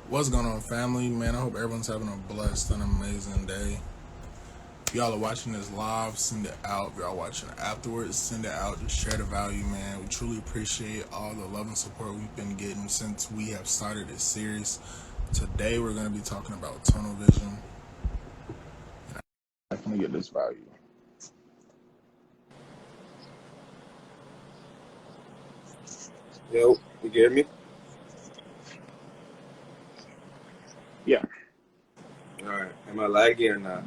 What's going on, family? Man, I hope everyone's having a blessed and amazing day. If y'all are watching this live, send it out. If y'all watching afterwards, send it out. Just share the value, man. We truly appreciate all the love and support we've been getting since we have started this series. Today, we're going to be talking about tunnel vision. And I definitely get this value. Yo, you hear me? Yeah. All right. Am I laggy or not?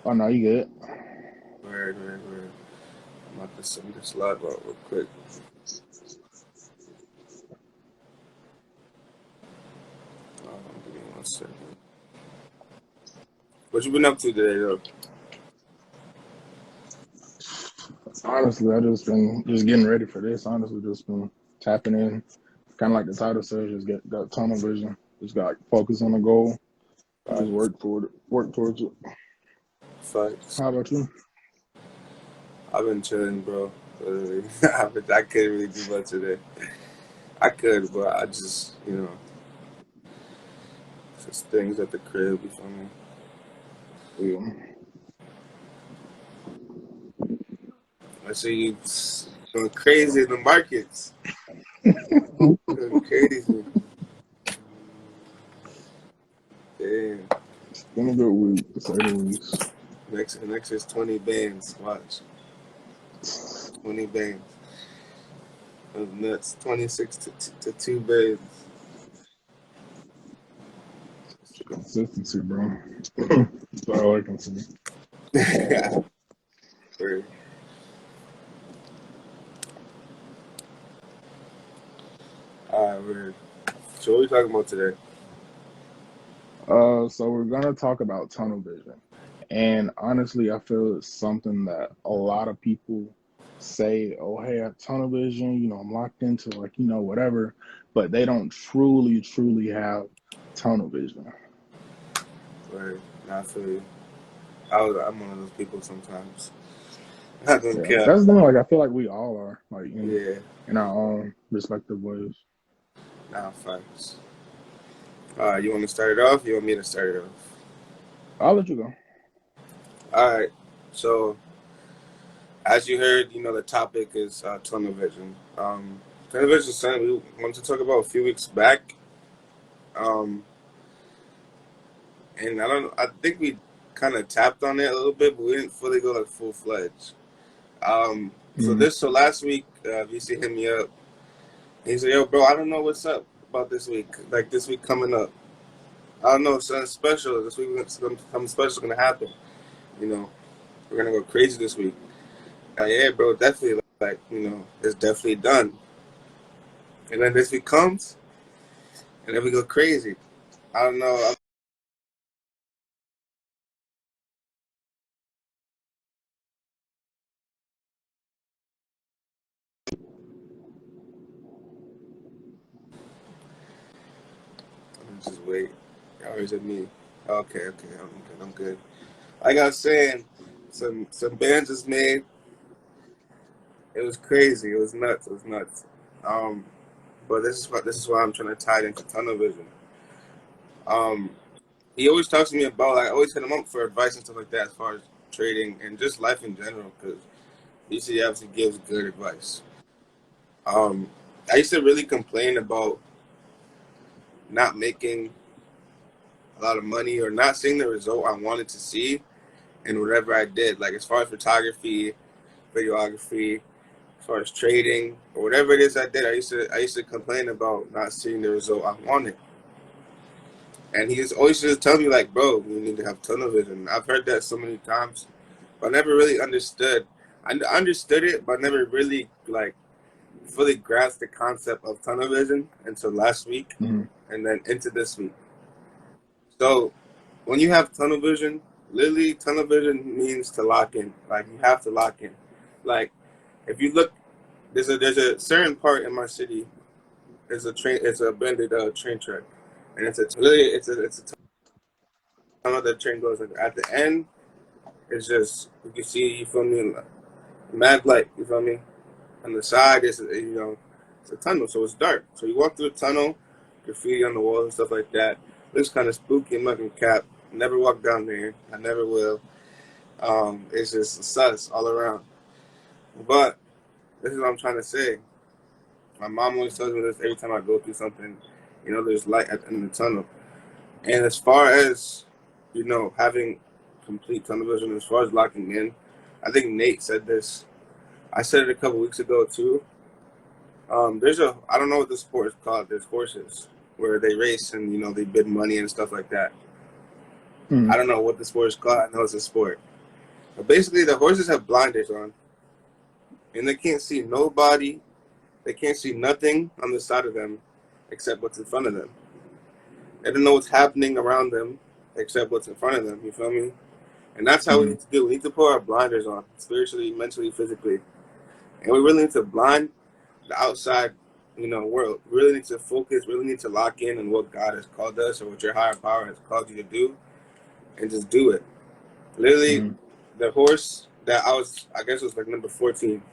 Oh, no, you good. Word. I'm about to send this live out real quick. Give me 1 second. What you been up to today, though? Honestly, I just been just getting ready for this. Honestly, just been tapping in. Kind of like the title says, just get that tunnel vision. Just got focus on the goal. Just Facts. work toward it. Work towards it. Facts. How about you? I've been chilling, bro. Literally. I couldn't really do much today. I could, but I just, just things at the crib, you feel me? Yeah. I see you going crazy in the markets. Going crazy. Damn. It's been a good week, to say the least. Next is 20 bands. Watch. 20 bands. It was nuts. 26 to 2 bands. Consistency, bro. That's all I can see. Word. Alright, word. So what are we talking about today? So we're gonna talk about tunnel vision, and honestly, I feel it's something that a lot of people say, "Oh, hey, I have tunnel vision. I'm locked into whatever," but they don't truly have tunnel vision. Word. Nah, I feel you. I'm one of those people sometimes. I don't Yeah, care. that's the thing. Like, I feel like we all are, like Yeah. in our own respective ways. Nah, facts. You want to start it off? You want me to start it off? I'll let you go. Alright. So, as you heard, the topic is tunnel vision. Tunnel vision is something we wanted to talk about a few weeks back. Um, and I think we kind of tapped on it a little bit, but we didn't fully go like full fledged. Mm. So last week, VC hit me up. He said, "Yo, bro, I don't know what's up about this week. Like this week coming up, I don't know something special. This week something special gonna happen. You know, we're gonna go crazy this week." Yeah, bro, definitely. Like it's definitely done. And then this week comes, and then we go crazy. I don't know. I'm just wait. Or is it me? Okay, I'm good. Like I was saying, some bands was made. It was crazy. It was nuts. It was nuts. Um, but this is why I'm trying to tie it into tunnel vision. Um, he always talks to me about like I always hit him up for advice and stuff like that as far as trading and just life in general because he obviously gives good advice. I used to really complain about not making a lot of money or not seeing the result I wanted to see in whatever I did, like as far as photography, videography, as far as trading or whatever it is I did. I used to complain about not seeing the result I wanted. And he always just tell me like, bro, you need to have tunnel vision. I've heard that so many times, but I never really understood. I understood it, but never really like fully grasped the concept of tunnel vision until last week, Mm. and then into this week. So when you have tunnel vision, literally tunnel vision means to lock in. Like you have to lock in. Like if you look, there's a certain part in my city. It's a train. It's a abandoned train track, and it's a tunnel that train goes. Like, at the end, it's just you can see. You feel me? Like, mad light. You feel me? On the side, it's It's a tunnel, so it's dark. So you walk through the tunnel, graffiti on the walls and stuff like that. Looks kind of spooky. I'm not gonna cap. Never walk down there. I never will. It's just sus all around. But this is what I'm trying to say. My mom always tells me this every time I go through something. There's light at the end of the tunnel. And as far as having complete tunnel vision, as far as locking in, I think Nate said this. I said it a couple weeks ago too. I don't know what the sport is called. There's horses where they race and they bid money and stuff like that. Mm. I don't know what the sport is called. I know it's a sport. But basically, the horses have blinders on, and they can't see nobody. They can't see nothing on the side of them except what's in front of them. They don't know what's happening around them except what's in front of them. You feel me? And that's how we Mm. need to do. We need to put our blinders on, spiritually, mentally, physically, and we really need to blind the outside, world. We really need to focus. Really need to lock in on what God has called us or what your higher power has called you to do, and just do it. Literally, Mm. the horse that I guess it was like number 14,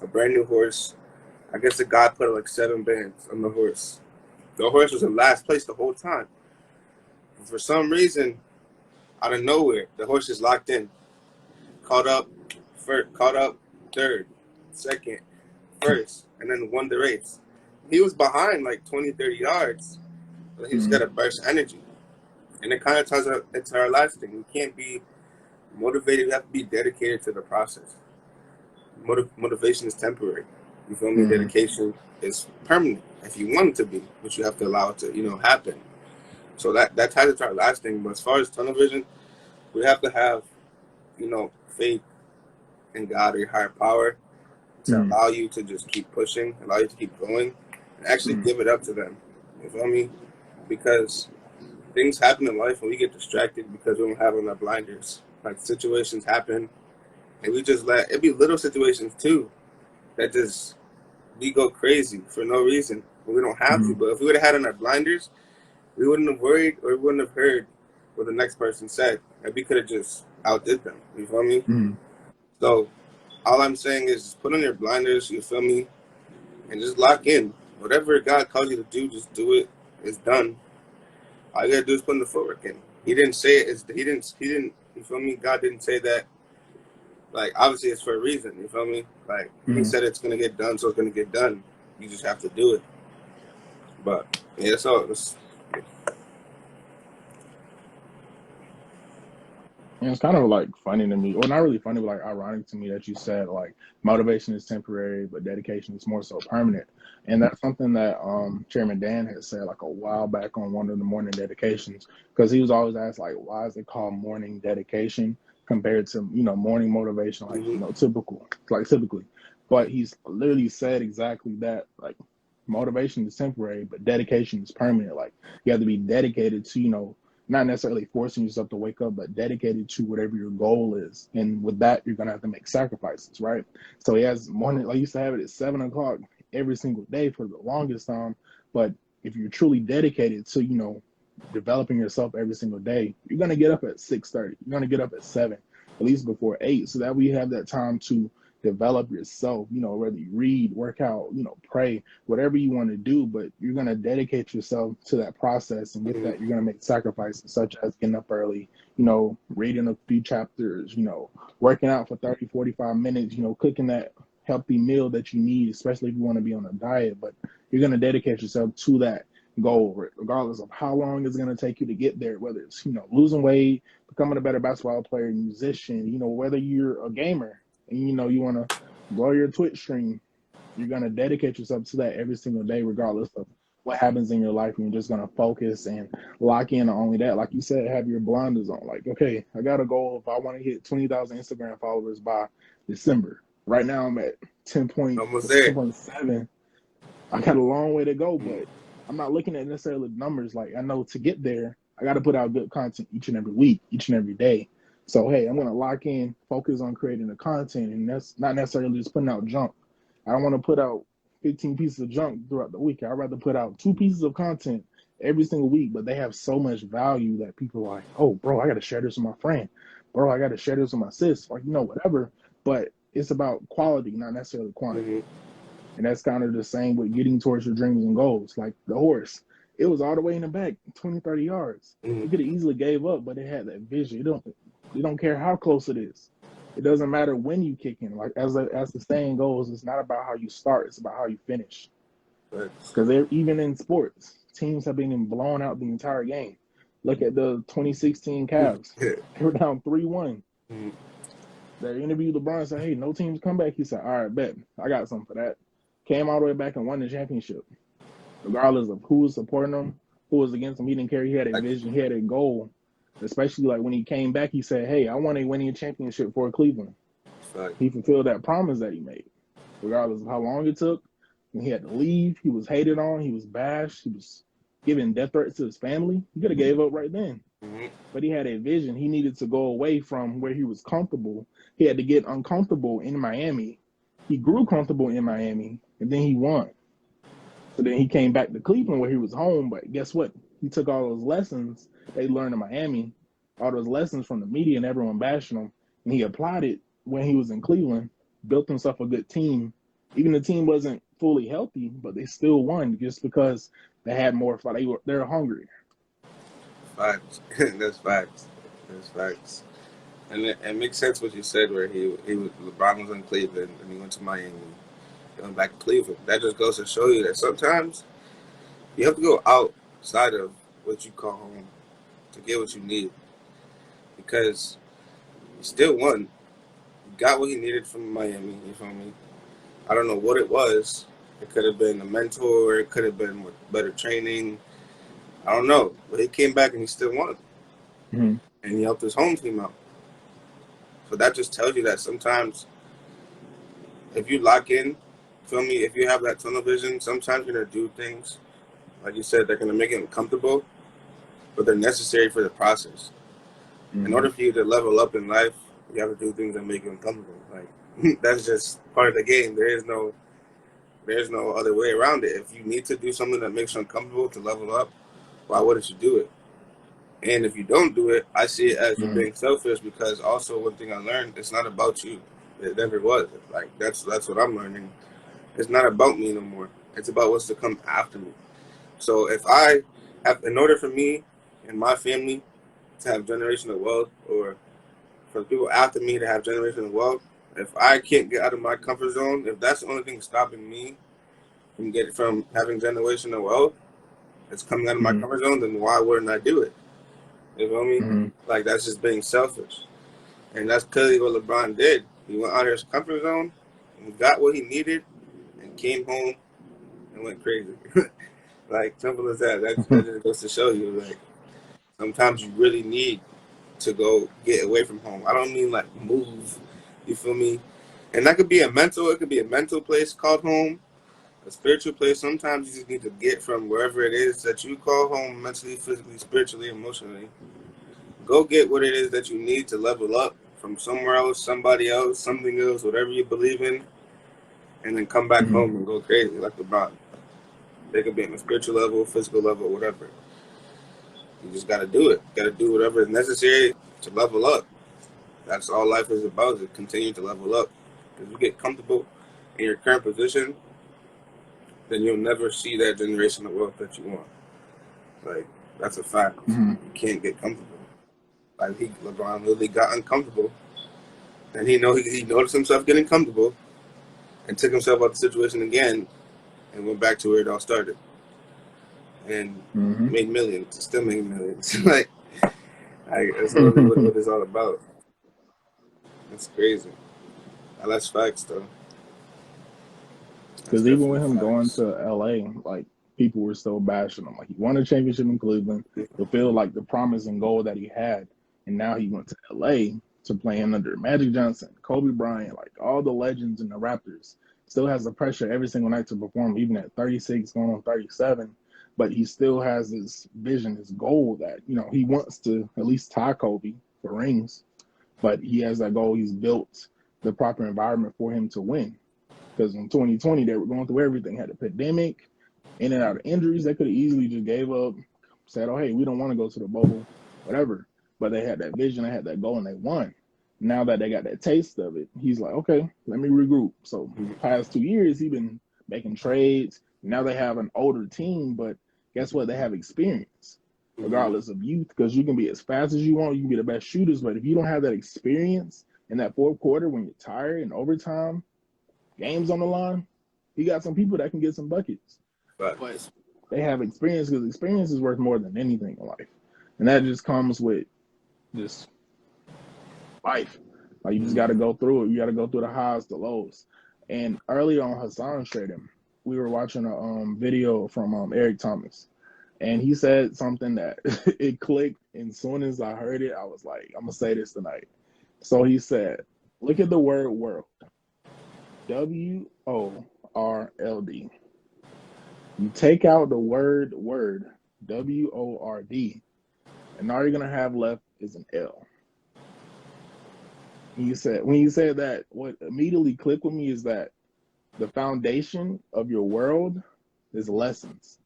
a brand new horse. I guess the guy put like 7 bands on the horse. The horse was in last place the whole time. And for some reason, out of nowhere, the horse is locked in. Caught up, caught up, third, second, first, and then won the race. He was behind like 20, 30 yards, but he just got Mm. a burst of energy. And it kind of ties into our last thing. We can't be motivated. We have to be dedicated to the process. Motivation is temporary. You feel me? Mm. Dedication is permanent if you want it to be, but you have to allow it to, happen. So that ties into our last thing. But as far as tunnel vision, we have to have, faith in God or your higher power to Mm. allow you to just keep pushing, allow you to keep going, and actually Mm. give it up to them. You feel me? Because things happen in life and we get distracted because we don't have on our blinders. Like situations happen and we just let it be little situations too that just we go crazy for no reason. We don't have to. Mm. But if we would have had on our blinders, we wouldn't have worried or we wouldn't have heard what the next person said. And we could have just outdid them. You feel me? Mm. So all I'm saying is just put on your blinders, you feel me? And just lock in. Whatever God calls you to do, just do it. It's done. All you gotta do is put in the footwork in. He didn't say it. He didn't. You feel me? God didn't say that. Like obviously, it's for a reason. You feel me? Like He Mm. said it's gonna get done, so it's gonna get done. You just have to do it. But yeah, so And it's kind of like funny to me, or not really funny, but like ironic to me that you said like motivation is temporary, but dedication is more so permanent. And that's something that Chairman Dan had said like a while back on one of the morning dedications, because he was always asked like, why is it called morning dedication compared to morning motivation, like mm-hmm, typically. But he's literally said exactly that, like motivation is temporary, but dedication is permanent. Like you have to be dedicated to not necessarily forcing yourself to wake up, but dedicated to whatever your goal is. And with that, you're gonna have to make sacrifices, right? So he has morning, like, I used to have it at 7 o'clock every single day for the longest time. But if you're truly dedicated to, developing yourself every single day, you're gonna get up at 6:30. You're gonna get up at 7, at least before 8, so that we have that time to develop yourself. Whether you read, work out, pray, whatever you want to do, but you're going to dedicate yourself to that process. And with mm-hmm, that, you're going to make sacrifices such as getting up early, reading a few chapters, working out for 30, 45 minutes, cooking that healthy meal that you need, especially if you want to be on a diet. But you're going to dedicate yourself to that goal, regardless of how long it's going to take you to get there, whether it's, losing weight, becoming a better basketball player, musician, whether you're a gamer and, you want to grow your Twitch stream. You're going to dedicate yourself to that every single day, regardless of what happens in your life. And you're just going to focus and lock in on only that. Like you said, have your blinders on. Like, okay, I got a goal. If I want to hit 20,000 Instagram followers by December, right now I'm at almost there. 10.7. I got a long way to go, Mm-hmm, but I'm not looking at necessarily numbers. Like, I know to get there, I got to put out good content each and every week, each and every day. So, hey, I'm going to lock in, focus on creating the content. And that's not necessarily just putting out junk. I don't want to put out 15 pieces of junk throughout the week. I'd rather put out 2 pieces of content every single week, but they have so much value that people are like, oh, bro, I got to share this with my friend. Bro, I got to share this with my sis, or, whatever. But it's about quality, not necessarily quantity. mm-hmm. And that's kind of the same with getting towards your dreams and goals. Like the horse, it was all the way in the back, 20, 30 yards. Mm, It could have easily gave up, but it had that vision. You don't care how close it is. It doesn't matter when you kick in. Like as the saying goes, it's not about how you start, it's about how you finish. facts. Because even in sports, teams have been blown out the entire game. Look at the 2016 Cavs. They were down 3-1. Mm, They interviewed LeBron and said, "Hey, no teams come back." He said, "All right, bet. I got something for that." Came all the way back and won the championship. Regardless of who was supporting him, who was against him, he didn't care. He had a like, vision, he had a goal. Especially like when he came back, he said, "Hey, I want a winning championship for Cleveland." fact. He fulfilled that promise that he made, regardless of how long it took. When he had to leave, he was hated on, he was bashed, he was giving death threats to his family. He could have gave up right then. Mm-hmm. But he had a vision. He needed to go away from where he was comfortable. He had to get uncomfortable in Miami. He grew comfortable in Miami, and then he won. So then he came back to Cleveland where he was home. But guess what? He took all those lessons they learned in Miami, all those lessons from the media and everyone bashing him, and he applied it when he was in Cleveland, built himself a good team. Even the team wasn't fully healthy, but they still won just because they had more fight. They were hungry. Facts. That's facts. That's facts. And it makes sense what you said, where he was LeBron was in Cleveland and he went to Miami, he went back to Cleveland. That just goes to show you that sometimes you have to go outside of what you call home to get what you need, because he still won. He got what he needed from Miami. You feel me? I don't know what it was. It could have been a mentor. It could have been better training. I don't know. But he came back and he still won, Mm-hmm. and he helped his home team out. So that just tells you that sometimes if you lock in, feel me, if you have that tunnel vision, sometimes you're gonna do things, like you said, they're gonna make it uncomfortable, but they're necessary for the process. In Mm-hmm. order for you to level up in life, you have to do things that make you uncomfortable. Like that's just part of the game. There's no other way around it. If you need to do something that makes you uncomfortable to level up, why wouldn't you do it? And if you don't do it, I see it as you're Mm-hmm. being selfish, because also one thing I learned, it's not about you. It never was. Like that's what I'm learning. It's not about me no more. It's about what's to come after me. So if I have, in order for me and my family to have generational wealth, or for the people after me to have generational wealth, if I can't get out of my comfort zone, if that's the only thing stopping me from having generational wealth, it's coming out of my Mm-hmm. comfort zone, then why wouldn't I do it? You feel me? Mm-hmm. Like that's just being selfish, and that's clearly what LeBron did. He went out of his comfort zone and got what he needed, and came home and went crazy. Like simple as that. That just goes to show you, like sometimes you really need to go get away from home. I don't mean like move. You feel me? And that could be a mental. It could be a mental place called home, a spiritual place. Sometimes you just need to get from wherever it is that you call home, mentally, physically, spiritually, emotionally. Go get what it is that you need to level up from somewhere else, somebody else, something else, whatever you believe in, and then come back Mm-hmm. home and go crazy like LeBron. They could be on a spiritual level, physical level, whatever. You just got to do it. You got to do whatever is necessary to level up. That's all life is about, is continue to level up. If you get comfortable in your current position, then you'll never see that generational wealth that you want. Like, that's a fact. Mm-hmm. You can't get comfortable. Like, LeBron literally got uncomfortable, and he noticed himself getting comfortable, and took himself out of the situation again, and went back to where it all started, and Mm-hmm. made millions, still making millions. like that's literally what it's all about. That's crazy. That's facts, though. That's Because even definitely with him going facts. to LA, like people were still bashing him. Like he won a championship in Cleveland, fulfilled like the promise and goal that he had, and now he went to LA to play under Magic Johnson, Kobe Bryant, like all the legends in the Raptors. Still has the pressure every single night to perform, even at 36, going on 37. But he still has this vision, this goal that he wants to at least tie Kobe for rings. But he has that goal. He's built the proper environment for him to win. Because in 2020, they were going through everything. Had a pandemic, in and out of injuries. They could have easily just gave up, said, "Oh, hey, we don't want to go to the bubble, whatever." But they had that vision, they had that goal, and they won. Now that they got that taste of it, he's like, "Okay, let me regroup." So past 2 years, he's been making trades. Now they have an older team, but guess what? They have experience, regardless of youth, because you can be as fast as you want, you can be the best shooters, but if you don't have that experience in that fourth quarter when you're tired and overtime, games on the line, you got some people that can get some buckets. But Facts. they have experience because experience is worth more than anything in life. And that just comes with just life. Like you just got to go through it. You got to go through the highs, the lows. And earlier on Hassan Trading, we were watching a video from Eric Thomas, and he said something that it clicked. And as soon as I heard it, I was like, I'm gonna say this tonight. So he said, "Look at the word world. WORLD. You take out the word WORD, and all you're gonna have left is an L." He said, when you said that, what immediately clicked with me is that the foundation of your world is lessons,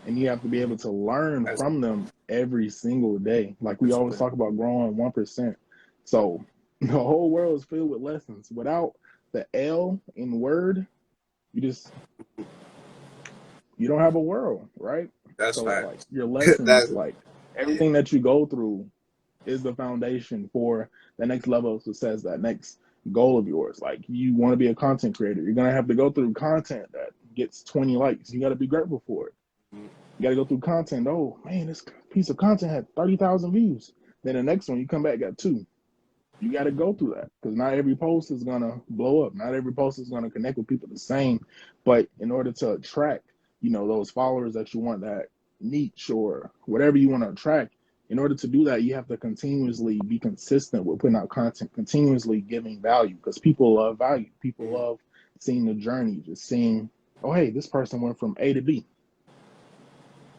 and you have to be able to learn That's, from them every single day. Like we always talk about growing 1%. So the whole world is filled with lessons. Without the L in word, you don't have a world, right? that's So like facts. your lessons, That's like everything that you go through is the foundation for the next level of success, that next goal of yours. Like you want to be a content creator, you're gonna have to go through content that gets 20 likes. You got to be grateful for it. You got to go through content. Oh man, this piece of content had 30,000 views. Then the next one you come back got 2. You got to go through that because not every post is gonna blow up. Not every post is gonna connect with people the same. But in order to attract, those followers that you want, that niche or whatever you want to attract, in order to do that, you have to continuously be consistent with putting out content, continuously giving value because people love value. People love seeing the journey, just seeing, oh, hey, this person went from A to B.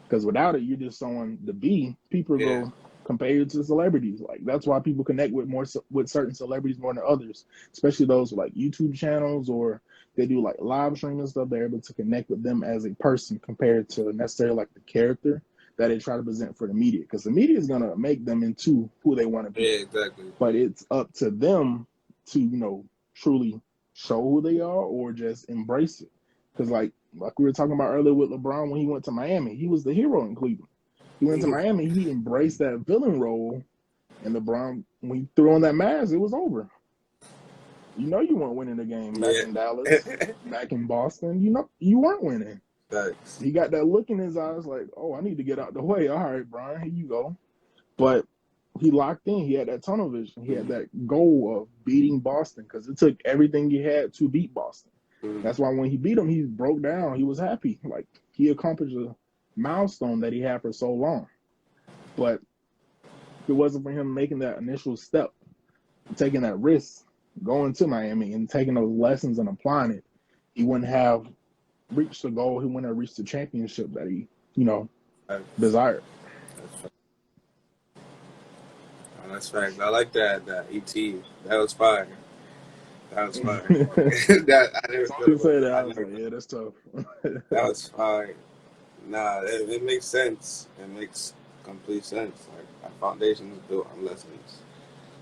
Because without it, you're just on the B. People go compare you to celebrities. Like that's why people connect with certain celebrities more than others, especially those with like YouTube channels or they do like live streaming stuff. They're able to connect with them as a person compared to necessarily like the character that they try to present for the media. Because the media is gonna make them into who they want to be. Yeah, exactly. But it's up to them to truly show who they are or just embrace it. Because like we were talking about earlier with LeBron when he went to Miami, he was the hero in Cleveland. He went to Miami, he embraced that villain role, and LeBron, when he threw on that mask, it was over. You weren't winning the game back in Dallas, back in Boston. You weren't winning. Facts. He got that look in his eyes like, oh, I need to get out the way. All right, Brian, here you go. But he locked in. He had that tunnel vision. He had that goal of beating Boston because it took everything he had to beat Boston. That's why when he beat him, he broke down. He was happy. Like he accomplished a milestone that he had for so long. But if it wasn't for him making that initial step, taking that risk, going to Miami and taking those lessons and applying it, he wouldn't have reached the goal. He wouldn't have reached the championship that he, desired. That's facts. I like that ET. That was fire. That was fire. That I never So thought you about say that. that, I was like, yeah, that's tough. That was fire. Nah, it makes sense. It makes complete sense. Like our foundation is built on lessons.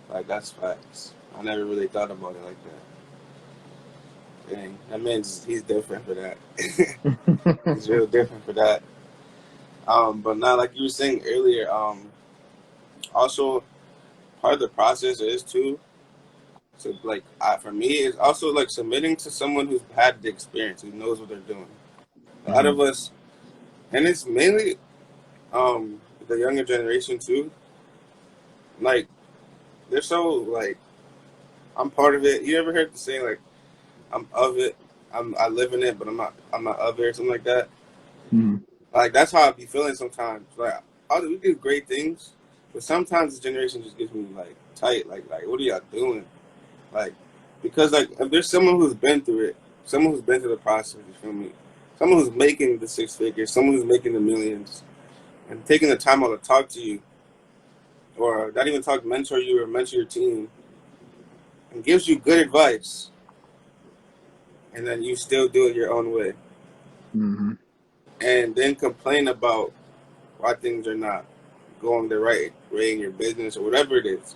Like that's facts. I never really thought about it like that. Dang, that means he's different for that. He's real different for that. But now, like you were saying earlier, also part of the process is too. So like for me, it's also like submitting to someone who's had the experience, who knows what they're doing. A lot of us, and it's mainly the younger generation too. Like they're so like I'm part of it. You ever heard the saying like I'm of it, I live in it, but I'm not of it or something like that. Like that's how I be feeling sometimes. Like we do great things, but sometimes this generation just gets me like tight. Like what are y'all doing? Like because like if there's someone who's been through it, someone who's been through the process, you feel me? Someone who's making the 6 figures, someone who's making the millions, and taking the time out to talk to you, or not even talk, mentor you or mentor your team, and gives you good advice, and then you still do it your own way, and then complain about why things are not going the right way in your business or whatever it is.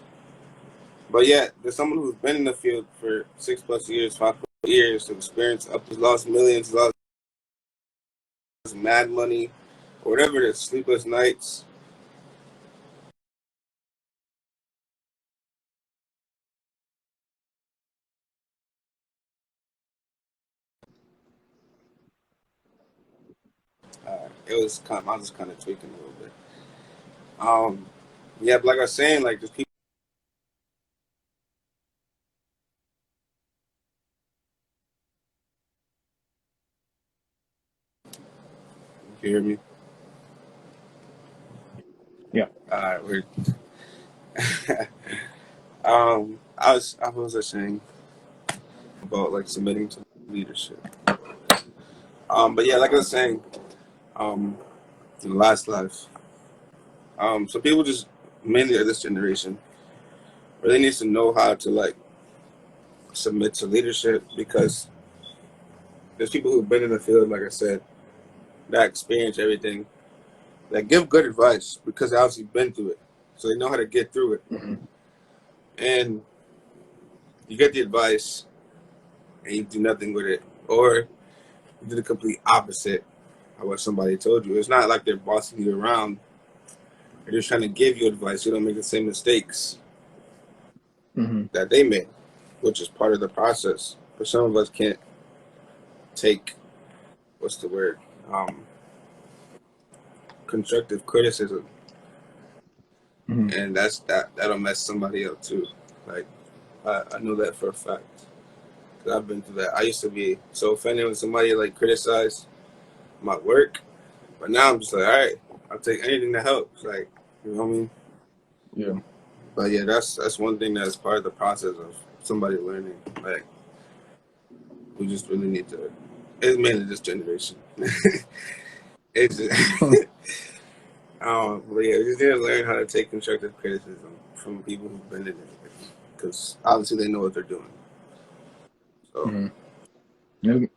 But yet, there's someone who's been in the field for 6+ years, 5+ years of experience, up to lost millions, lost mad money, or whatever it is, sleepless nights. It was kind of, I was just kind of tweaking a little bit. Yeah, but like I was saying, like just people. You hear me? Yeah. All right, we're. I was just saying about like submitting to leadership. But yeah, like I was saying, um, in the last life, so people just mainly of this generation really needs to know how to like submit to leadership because there's people who've been in the field, like I said, that experience everything, that give good advice because they obviously been through it, so they know how to get through it. Mm-hmm. And you get the advice and you do nothing with it, or you do the complete opposite of what somebody told you. It's not like they're bossing you around; they're just trying to give you advice. So you don't make the same mistakes Mm-hmm. that they made, which is part of the process. But some of us can't take what's the word um, constructive criticism, Mm-hmm. and that'll mess somebody up too. Like I know that for a fact. 'Cause I've been through that. I used to be so offended when somebody like criticized my work, but now I'm just like, all right, I'll take anything that helps. Like, you know what I mean? Yeah. But yeah, that's one thing that's part of the process of somebody learning. Like, we just really need to. It's mainly this generation. It's just, but yeah, we just need to learn how to take constructive criticism from people who've been in it, because obviously they know what they're doing. So Mm-hmm.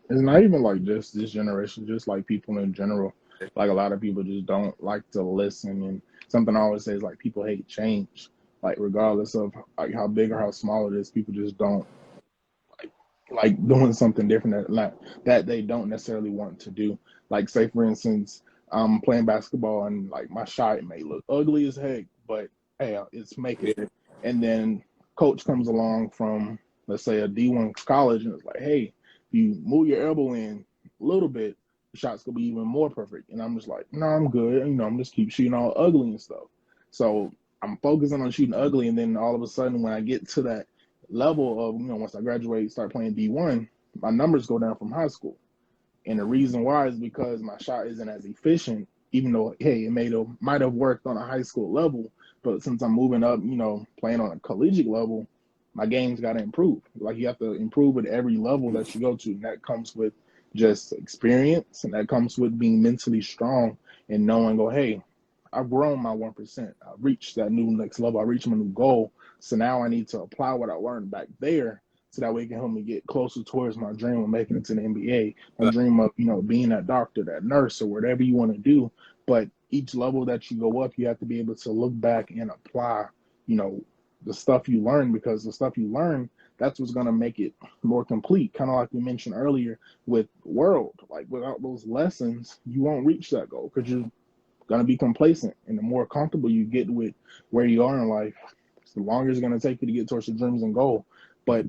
It's not even like just this generation, just like people in general. Like a lot of people just don't like to listen, and something I always say is like people hate change. Like regardless of like how big or how small it is, people just don't doing something different that they don't necessarily want to do. Like say for instance, I'm playing basketball and like my shot may look ugly as heck, but hey, it's making it. yeah, And then coach comes along from let's say a D1 college and it's like, hey, if you move your elbow in a little bit, the shot's gonna be even more perfect. And I'm just like, no, I'm good. I'm just keep shooting all ugly and stuff. So I'm focusing on shooting ugly, and then all of a sudden when I get to that level of once I graduate, start playing D1, my numbers go down from high school, and the reason why is because my shot isn't as efficient. Even though hey, it might have worked on a high school level, but since I'm moving up, playing on a collegiate level, my game's got to improve. Like you have to improve at every level that you go to, and that comes with just experience, and that comes with being mentally strong and knowing, go, hey, I've grown my 1%. I've reached that new next level. I reached my new goal. So now I need to apply what I learned back there so that way it can help me get closer towards my dream of making it to the NBA, my but dream of, being that doctor, that nurse, or whatever you want to do. But each level that you go up, you have to be able to look back and apply, you know, the stuff you learn, because the stuff you learn, that's what's going to make it more complete. Kind of like we mentioned earlier with World. Like without those lessons, you won't reach that goal because you're going to be complacent. And the more comfortable you get with where you are in life, the longer it's going to take you to get towards your dreams and goal. But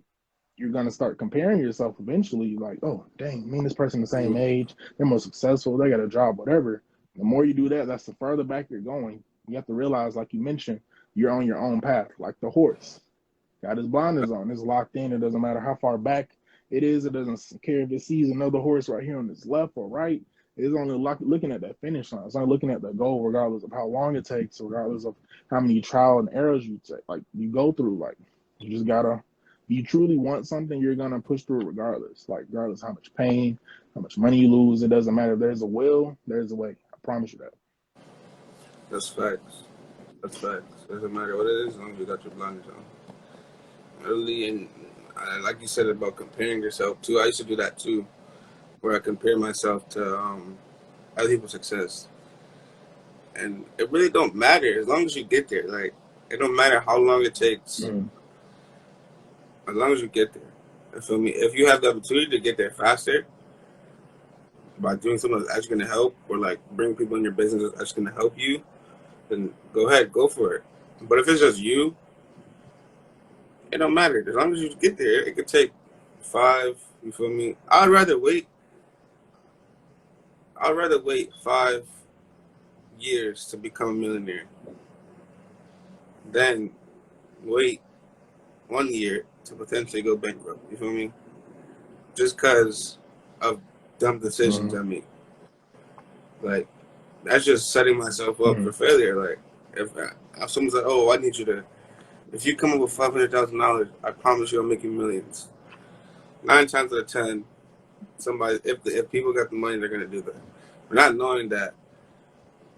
you're going to start comparing yourself eventually, like, oh, dang, me and this person the same age, they're more successful, they got a job, whatever. The more you do that, that's the further back you're going. You have to realize, like you mentioned, you're on your own path, like the horse. Got his blinders on, it's locked in. It doesn't matter how far back it is. It doesn't care if it sees another horse right here on its left or right. It's only looking at that finish line. It's only looking at the goal, regardless of how long it takes, regardless of how many trial and errors you take, like you go through. Like you just gotta, if you truly want something, you're gonna push through it regardless. Like regardless how much pain, how much money you lose, it doesn't matter. If there's a will, there's a way. I promise you that. that's facts. That's facts. Doesn't matter what it is, as long as you got your blinders on. Early and like you said about comparing yourself too. I used to do that too, where I compare myself to other people's success, and it really don't matter as long as you get there. Like it don't matter how long it takes, Mm, as long as you get there. You feel me? If you have the opportunity to get there faster by doing something that's actually going to help, or like bring people in your business that's actually going to help you, then go ahead, go for it. But if it's just you, it don't matter. As long as you get there, it could take 5. You feel me? I'd rather wait 5 years to become a millionaire than wait 1 year to potentially go bankrupt. You feel me? Just because of dumb decisions I make. Like, that's just setting myself up for failure. Like, if someone's like, "Oh, I need you to," if you come up with $500,000, I promise you, I'll make you millions. 9 times out of 10, somebody, if people got the money, they're gonna do that. But not knowing that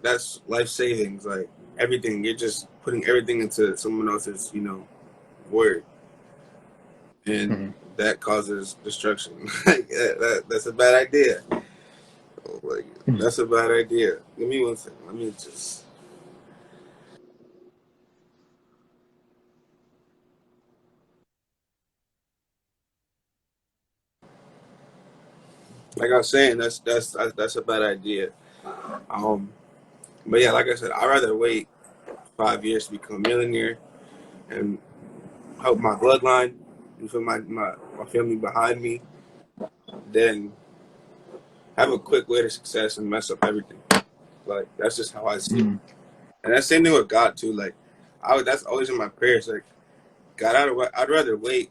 that's life savings, like everything. You're just putting everything into someone else's, word, and that causes destruction. Like that's a bad idea. Like that's a bad idea. Give me 1 second. Let me just. Like I was saying, that's a bad idea. Um, but yeah, like I said, I'd rather wait 5 years to become a millionaire and help my bloodline, and for my family behind me, than have a quick way to success and mess up everything. Like that's just how I see it. And that same thing with God too. Like that's always in my prayers. Like God, I'd rather wait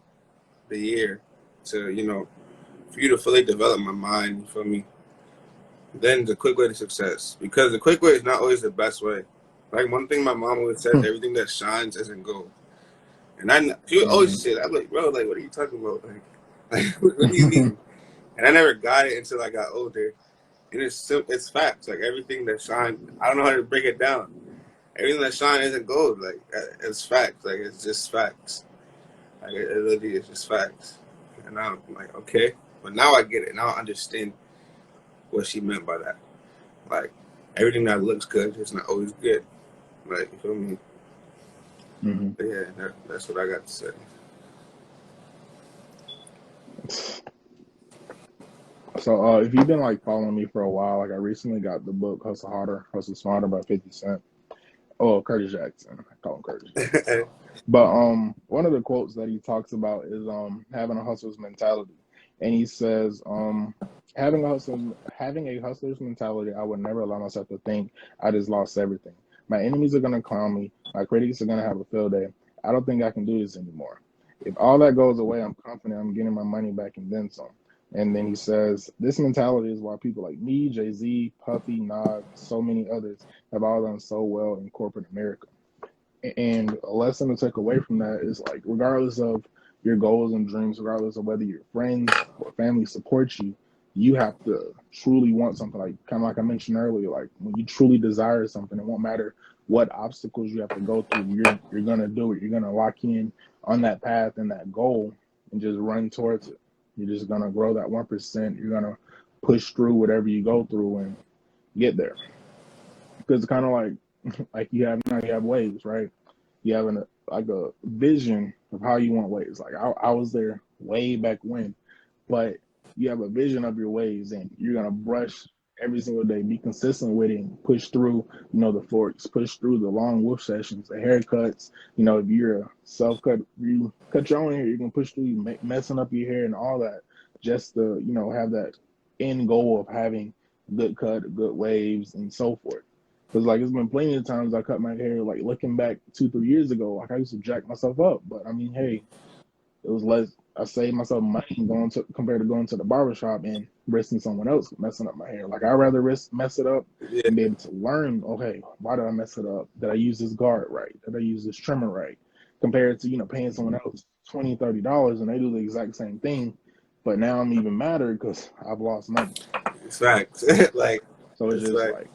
the year to for you to fully develop my mind. You feel me? Than the quick way to success, because the quick way is not always the best way. Like one thing my mom always says, everything that shines isn't gold. And she would always say that. I'm like, bro, like, what are you talking about? Like what do you mean? And I never got it until I got older. And it's facts. Like everything that shines, I don't know how to break it down. Everything that shines isn't gold. Like it's facts. Like it's just facts. Like it really is just facts. And I'm like, okay, but now I get it. Now I understand what she meant by that. Like everything that looks good is not always good. Like you feel me? But yeah, that's what I got to say. So if you've been like following me for a while, like I recently got the book Hustle Harder, Hustle Smarter by 50 Cent. Oh, Curtis Jackson. I call him Curtis Jackson. But one of the quotes that he talks about is having a hustler's mentality. And he says, having a hustler's mentality, I would never allow myself to think I just lost everything. My enemies are gonna clown me, my critics are gonna have a field day. I don't think I can do this anymore. If all that goes away, I'm confident I'm getting my money back and then some. And then he says, this mentality is why people like me, Jay-Z, Puffy, Nas, so many others have all done so well in corporate America. And a lesson to take away from that is like, regardless of your goals and dreams, regardless of whether your friends or family support you, you have to truly want something. Like kind of like I mentioned earlier, like when you truly desire something, it won't matter what obstacles you have to go through. You're gonna do it. You're gonna lock in on that path and that goal and just run towards it. You're just gonna grow that 1%. You're gonna push through whatever you go through and get there. Because it's kind of like you have waves, right? You have like a vision of how you want waves. Like I was there way back when, but you have a vision of your waves, and you're gonna brush every single day, be consistent with it, and push through. The forks, push through the long wolf sessions, the haircuts. If you're a self cut, you cut your own hair. You can push through messing up your hair and all that, just to have that end goal of having good cut, good waves, and so forth. Because like it's been plenty of times I cut my hair, like looking back 2, 3 years ago, like I used to jack myself up. But I mean, hey, it was less. I saved myself money going to compared to going to the barbershop and risking someone else messing up my hair. Like I'd rather risk mess it up Yeah, and be able to learn. Okay, why did I mess it up? Did I use this guard right? Did I use this trimmer right? Compared to paying someone else $20, $30 and they do the exact same thing, but now I'm even madder because I've lost money. it's facts. Like So it's it's just like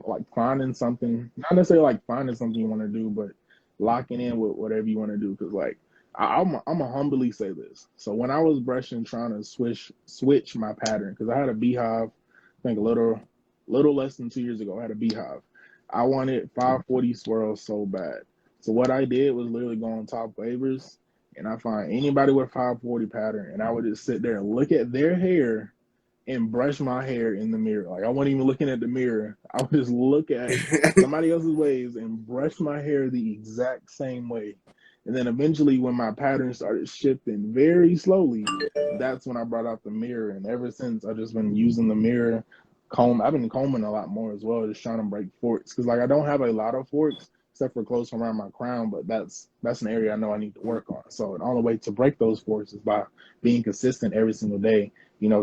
like finding something, not necessarily like finding something you want to do, but locking in with whatever you want to do. Because like I'm a humbly say this. So when I was brushing, trying to switch my pattern, because I had a beehive, I think a little less than 2 years ago, I had a beehive. I wanted 540 swirls so bad. So what I did was literally go on top waivers and I find anybody with 540 pattern, and I would just sit there and look at their hair and brush my hair in the mirror. Like I wasn't even looking at the mirror. I would just look at somebody else's waves and brush my hair the exact same way. And then eventually when my pattern started shifting very slowly, that's when I brought out the mirror. And ever since I've just been using the mirror, I've been combing a lot more as well, just trying to break forks. Cause like I don't have a lot of forks except for close around my crown, but that's an area I know I need to work on. So the only way to break those forks is by being consistent every single day,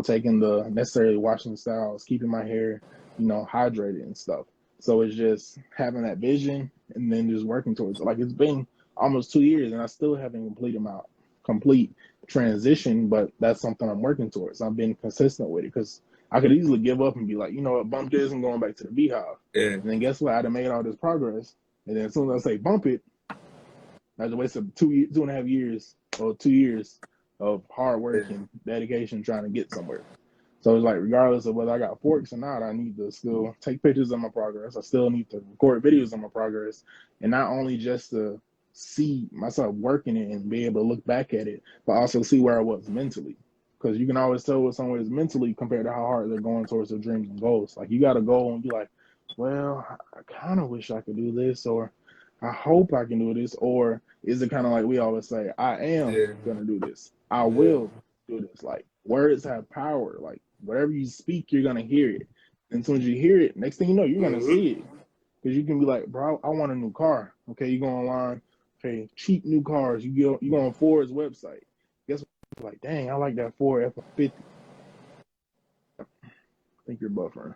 taking the necessarily washing styles, keeping my hair, hydrated and stuff. So it's just having that vision and then just working towards it. Like it's been almost 2 years and I still haven't completed my complete transition, but that's something I'm working towards. I've been consistent with it because I could easily give up and be like, you know what, bump this and going back to the beehive. Yeah. And then guess what? I'd have made all this progress. And then as soon as I say bump it, I just wasted 2.5 years or 2 years of hard work and dedication trying to get somewhere. So it's like, regardless of whether I got forks or not, I need to still take pictures of my progress. I still need to record videos of my progress. And not only just to see myself working it and be able to look back at it, but also see where I was mentally. Because you can always tell what someone is mentally compared to how hard they're going towards their dreams and goals. Like, you got to go and be like, well, I kind of wish I could do this, or I hope I can do this. Or is it kind of like we always say, I am going to do this. I will do this. Like, words have power. Like, whatever you speak, you're going to hear it. And as soon as you hear it, next thing you know, you're going to see it. Because you can be like, bro, I want a new car. Okay, you go online, okay, cheap new cars. You go on Ford's website. Guess what? You're like, dang, I like that Ford F-150. I think you're buffering.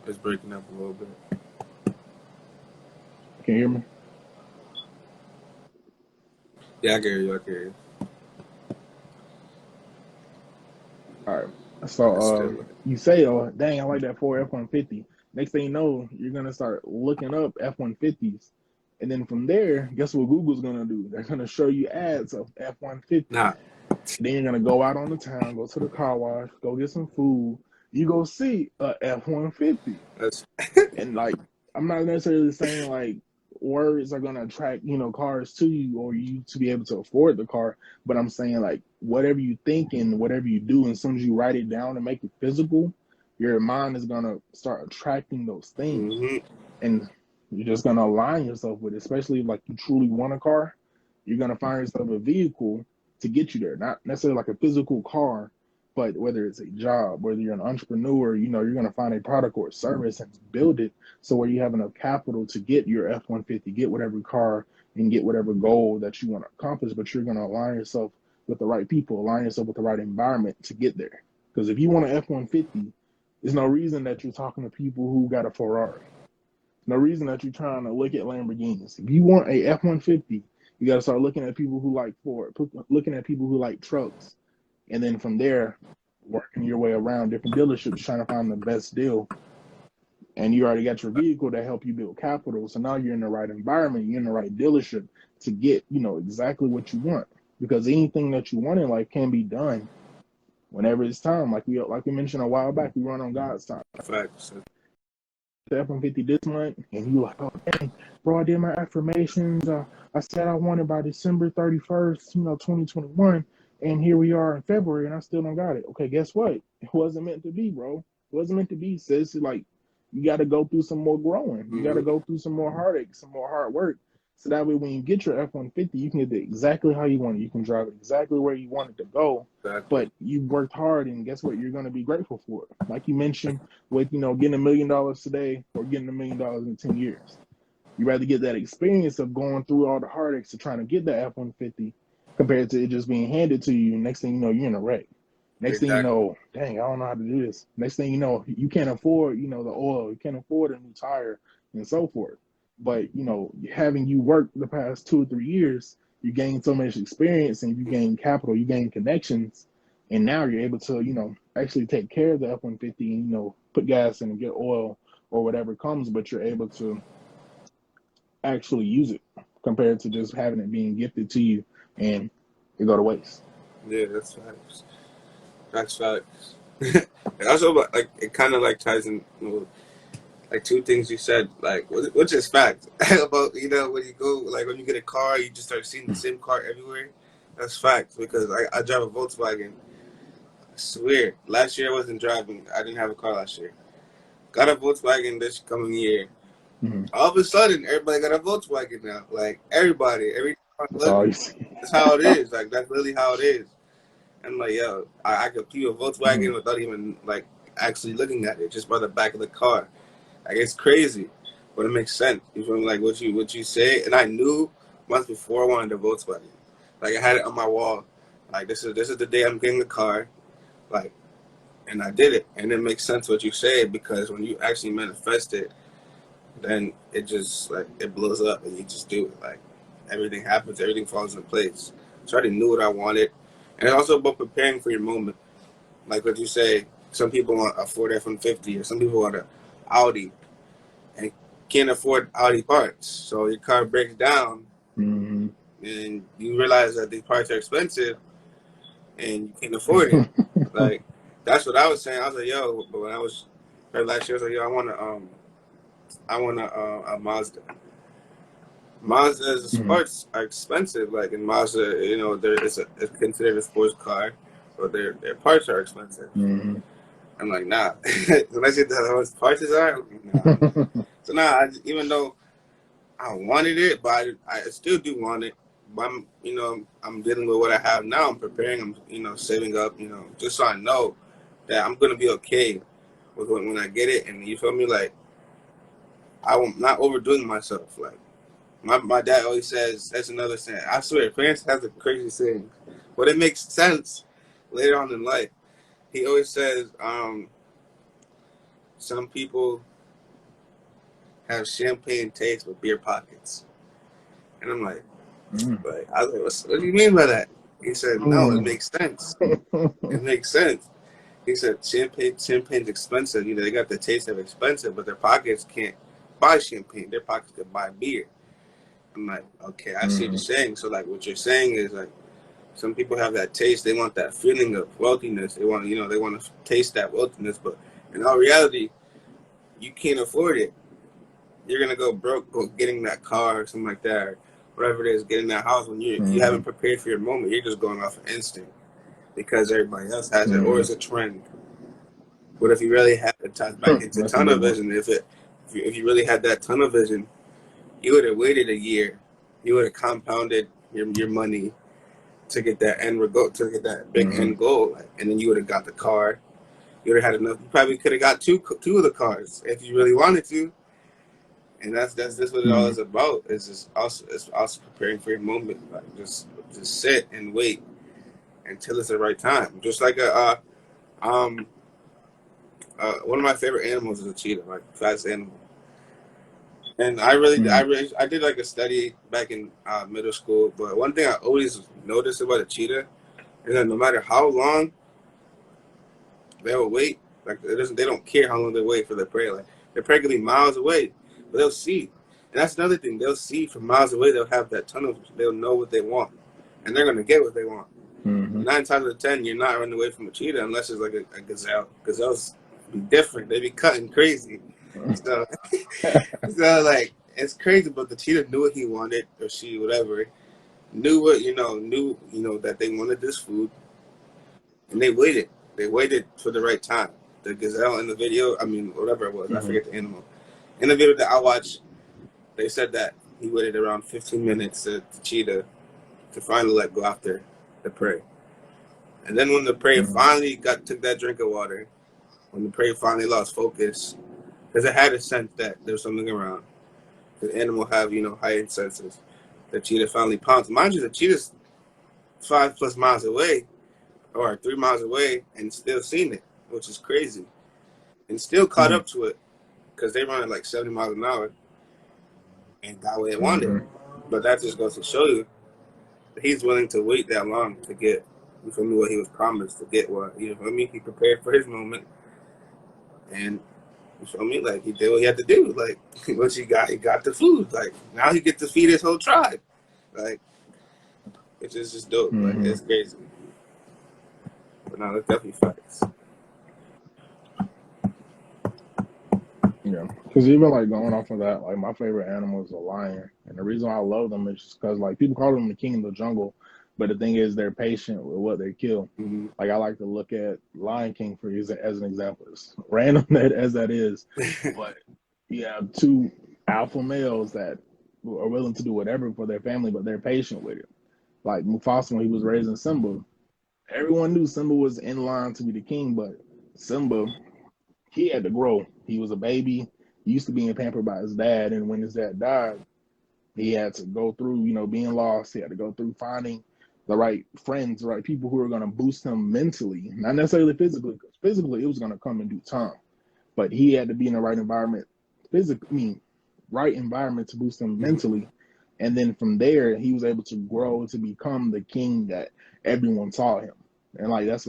It's breaking up a little bit. Can you hear me? Yeah, I can hear you. I can hear you. All right. So you say, oh, dang, I like that Ford F-150. Next thing you know, you're going to start looking up F-150s. And then from there, guess what Google's going to do? They're going to show you ads of F-150. Nah. Then you're going to go out on the town, go to the car wash, go get some food. You go see a F-150. And like, I'm not necessarily saying like words are going to attract, cars to you or you to be able to afford the car. But I'm saying like whatever you think and whatever you do, and as soon as you write it down and make it physical, your mind is going to start attracting those things. And you're just going to align yourself with it, especially if like you truly want a car. You're going to find yourself a vehicle to get you there, not necessarily like a physical car, but whether it's a job, whether you're an entrepreneur, you're going to find a product or a service and build it so where you have enough capital to get your F-150, get whatever car and get whatever goal that you want to accomplish, but you're going to align yourself with the right people, align yourself with the right environment to get there. Because if you want an F-150, there's no reason that you're talking to people who got a Ferrari. No reason that you're trying to look at Lamborghinis. If you want a F-150, you got to start looking at people who like Ford, looking at people who like trucks. And then from there, working your way around different dealerships, trying to find the best deal. And you already got your vehicle to help you build capital. So now you're in the right environment, you're in the right dealership to get, exactly what you want. Because anything that you want in life can be done whenever it's time. Like we mentioned a while back, we run on God's time. Facts. The F-150 this month, and you like, oh dang, bro, I did my affirmations. I said I wanted by December 31st, 2021. And here we are in February, and I still don't got it. Okay, guess what? It wasn't meant to be, bro. It wasn't meant to be, sis. Like, you got to go through some more growing. You got to go through some more heartache, some more hard work. So that way, when you get your F-150, you can get it exactly how you want it. You can drive it exactly where you want it to go. Exactly. But you worked hard, and guess what? You're going to be grateful for it. Like you mentioned, with getting $1 million today or getting $1 million in 10 years. You rather get that experience of going through all the heartaches of trying to get that F-150 compared to it just being handed to you. Next thing you know, you're in a wreck. Next thing you know, dang, I don't know how to do this. Next thing you know, you can't afford, the oil. You can't afford a new tire and so forth. But, having you worked the past 2 or 3 years, you gain so much experience and you gain capital, you gain connections. And now you're able to, actually take care of the F-150 and, put gas in and get oil or whatever comes, but you're able to actually use it compared to just having it being gifted to you and it go to waste. Yeah, that's facts. That's facts. Also, like it kind of like ties in. like two things you said, like which is fact about when you go like when you get a car, you just start seeing the same car everywhere. That's fact because I drive a Volkswagen. I swear, last year I wasn't driving. I didn't have a car last year. Got a Volkswagen this coming year. Mm-hmm. All of a sudden, everybody got a Volkswagen now. Like everybody, every time I That's look, all you see. that's how it is. Like that's really how it is. I'm like, yo, I could keep a Mm-hmm. Volkswagen without even like actually looking at it, just by the back of the car. Like it's crazy, but it makes sense. You feel me? Like what you say, and I knew months before I wanted a Volkswagen. Like I had it on my wall. Like this is the day I'm getting the car. Like, and I did it, and it makes sense what you say because when you actually manifest it, then it just like it blows up, and you just do it. Like everything happens, everything falls into place. So I already knew what I wanted, and it's also about preparing for your moment. Like what you say, some people want a Ford F-150, or some people want a Audi, and can't afford Audi parts. So your car breaks down, Mm-hmm. and you realize that these parts are expensive, and you can't afford it. Like that's what I was saying. I was like, yo, but when I was last year, I was like, yo, I want a Mazda. Mazda's Mm-hmm. parts are expensive. Like in Mazda, it's considered a sports car, but their parts are expensive. Mm-hmm. I'm like, nah. When I see how much parts are, I'm like, nah. So nah, even though I wanted it, but I still do want it. But I'm dealing with what I have now. I'm preparing. I'm, saving up. Just so I know that I'm gonna be okay with when I get it. And you feel me? Like I'm not overdoing myself. Like my dad always says. That's another saying. I swear, parents have the crazy saying, but it makes sense later on in life. He always says, some people have champagne taste with beer pockets, and I'm like. I was like, what do you mean by that? He said, no, it Mm-hmm. makes sense. It makes sense. He said, champagne's expensive. They got the taste of expensive, but their pockets can't buy champagne. Their pockets can buy beer. I'm like, okay, I see what you're Mm-hmm. saying. So, like, what you're saying is, like, some people have that taste. They want that feeling of wealthiness. They want to taste that wealthiness. But in all reality, you can't afford it. You're gonna go broke getting that car or something like that, or whatever it is, getting that house when you Mm-hmm. haven't prepared for your moment. You're just going off of instinct because everybody else has it, or Mm-hmm. it's a trend. But if you really had it ties back into That's a tunnel good one. vision, if you really had that tunnel vision, you would have waited a year. You would have compounded your money to get that to get that big Mm-hmm. end goal, and then you would have got the car. You would have had enough. You probably could have got two of the cars if you really wanted to. And that's what it all Mm-hmm. is about. It's also preparing for your moment. Like just sit and wait until it's the right time. Just like one of my favorite animals is a cheetah, like fast animal. And I did like a study back in middle school. But one thing I always noticed about a cheetah is that no matter how long they'll wait, like they don't care how long they wait for their prey. Like their prey could be miles away, but they'll see. And that's another thing. They'll see from miles away. They'll have that tunnel. They'll know what they want, and they're gonna get what they want. Mm-hmm. 9 times out of 10, you're not running away from a cheetah unless it's like a gazelle. Gazelles be different. They be cutting crazy. So, so like it's crazy. But the cheetah knew what he wanted, or she, whatever, knew that they wanted this food, and they waited. They waited for the right time. The gazelle in the video, I mean, whatever it was, I Mm-hmm. forget the animal. In the video that I watched, they said that he waited around 15 minutes to cheetah to finally let go after the prey. And then when the prey Mm-hmm. finally took that drink of water, when the prey finally lost focus, because it had a sense that there was something around. The animal have, heightened senses. The cheetah finally pounced. Mind you, the cheetah's 5+ miles away, or 3 miles away, and still seen it, which is crazy. And still caught up to it, because they run at like 70 miles an hour and got what they wanted. Mm-hmm. But that just goes to show you he's willing to wait that long to get, you feel me, what he was promised to get. What, you feel me? He prepared for his moment, and you feel me, like he did what he had to do. Like what he got the food. Like now he gets to feed his whole tribe. Like which is just dope. Like Mm-hmm. it's crazy. But no, that's definitely facts. Yeah, because even like going off of that, like my favorite animal is a lion, and the reason why I love them is just because like people call them the king of the jungle, but the thing is they're patient with what they kill. Mm-hmm. Like I like to look at Lion King for as an example, as random that as that is, but you have two alpha males that are willing to do whatever for their family, but they're patient with it. Like Mufasa when he was raising Simba, everyone knew Simba was in line to be the king, but Simba he had to grow. He was a baby. He used to being pampered by his dad, and when his dad died, he had to go through, being lost. He had to go through finding the right friends, the right people who were going to boost him mentally, not necessarily physically, because physically it was going to come in due time. But he had to be in the right environment, physically, right environment to boost him Mm-hmm. mentally. And then from there, he was able to grow to become the king that everyone saw him. And like that's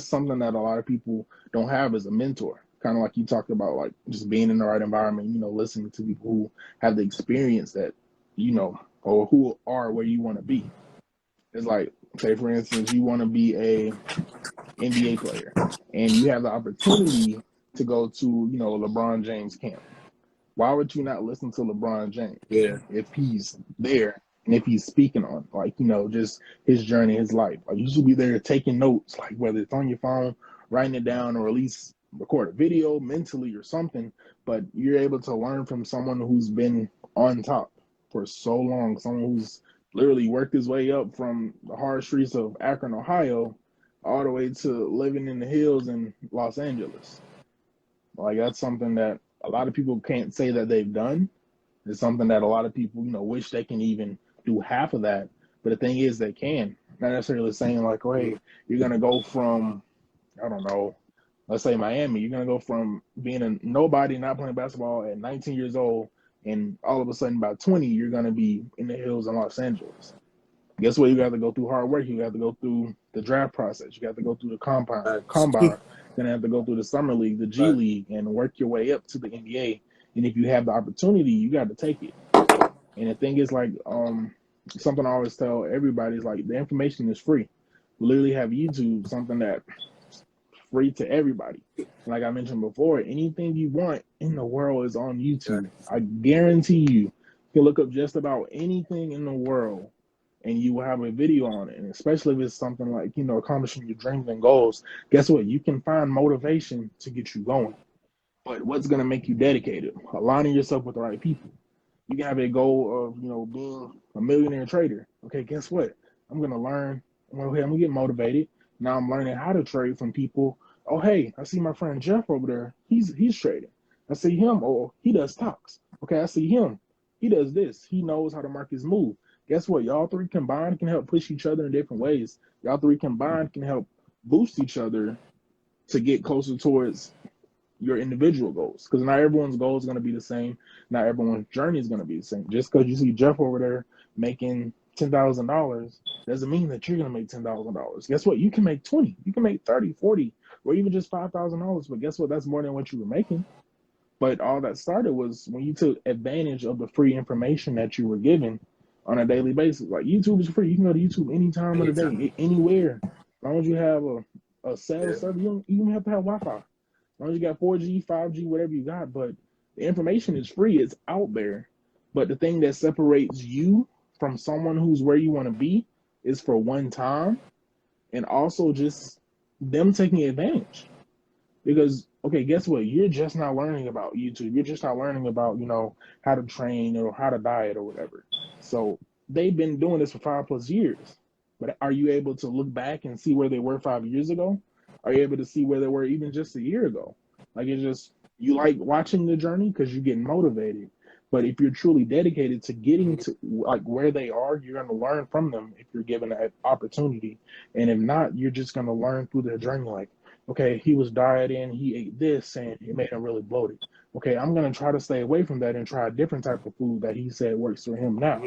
something that a lot of people don't have as a mentor. Kind of like you talked about, like just being in the right environment, listening to people who have the experience that, or who are where you want to be. It's like, say for instance, you want to be a NBA player and you have the opportunity to go to, LeBron James camp. Why would you not listen to LeBron James Yeah. if he's there and if he's speaking on like, just his journey, his life? Like you should be there taking notes, like whether it's on your phone, writing it down, or at least record a video mentally or something. But you're able to learn from someone who's been on top for so long, someone who's literally worked his way up from the hard streets of Akron, Ohio, all the way to living in the hills in Los Angeles. Like that's something that a lot of people can't say that they've done. It's something that a lot of people, wish they can even do half of that. But the thing is, they can. Not necessarily saying like, oh, Mm-hmm. hey, you're gonna go from, I don't know, let's say Miami. You're gonna go from being a nobody, not playing basketball at 19 years old, and all of a sudden by 20, you're gonna be in the hills in Los Angeles. Guess what? You got to go through hard work. You got to go through the draft process. You got to go through the Facts. combine. You're gonna have to go through the summer league, the G Facts. League, and work your way up to the NBA. And if you have the opportunity, you got to take it. And the thing is, like, something I always tell everybody is like the information is free. We literally have YouTube, something that's free to everybody. Like I mentioned before, anything you want in the world is on YouTube. Facts. I guarantee you can look up just about anything in the world and you will have a video on it. And especially if it's something like, accomplishing your dreams and goals, guess what? You can find motivation to get you going. But what's going to make you dedicated? Aligning yourself with the right people. You can have a goal of, being a millionaire trader. Okay, guess what? I'm going to learn. Okay, I'm going to get motivated. Now I'm learning how to trade from people. Oh, hey, I see my friend Jeff over there. He's trading. I see him. Oh, he does stocks. Okay, I see him. He does this. He knows how the markets move. Guess what? Y'all three combined can help push each other in different ways. Y'all three combined can help boost each other to get closer towards your individual goals. Because not everyone's goal is going to be the same. Not everyone's journey is going to be the same. Just because you see Jeff over there making $10,000 doesn't mean that you're going to make $10,000. Guess what? You can make 20. You can make 30, 40, or even just $5,000. But guess what? That's more than what you were making. But all that started was when you took advantage of the free information that you were given on a daily basis. Like YouTube is free. You can go to YouTube any time of the Anytime. day, anywhere. As long as you have a cell Yeah. service, you don't have to have Wi-Fi. As long as you got 4G, 5G, whatever you got. But the information is free. It's out there. But the thing that separates you from someone who's where you want to be is for one time and also just them taking advantage. Because okay, guess what? You're just not learning about YouTube. You're just not learning about, how to train or how to diet or whatever. So they've been doing this for 5+ years. But are you able to look back and see where they were 5 years ago? Are you able to see where they were even just a year ago? Like it's just you like watching the journey because you're getting motivated. But if you're truly dedicated to getting to like where they are, you're going to learn from them if you're given an opportunity. And if not, you're just going to learn through their journey. Like, okay, he was dieting, he ate this, and it made him really bloated. Okay, I'm going to try to stay away from that and try a different type of food that he said works for him now.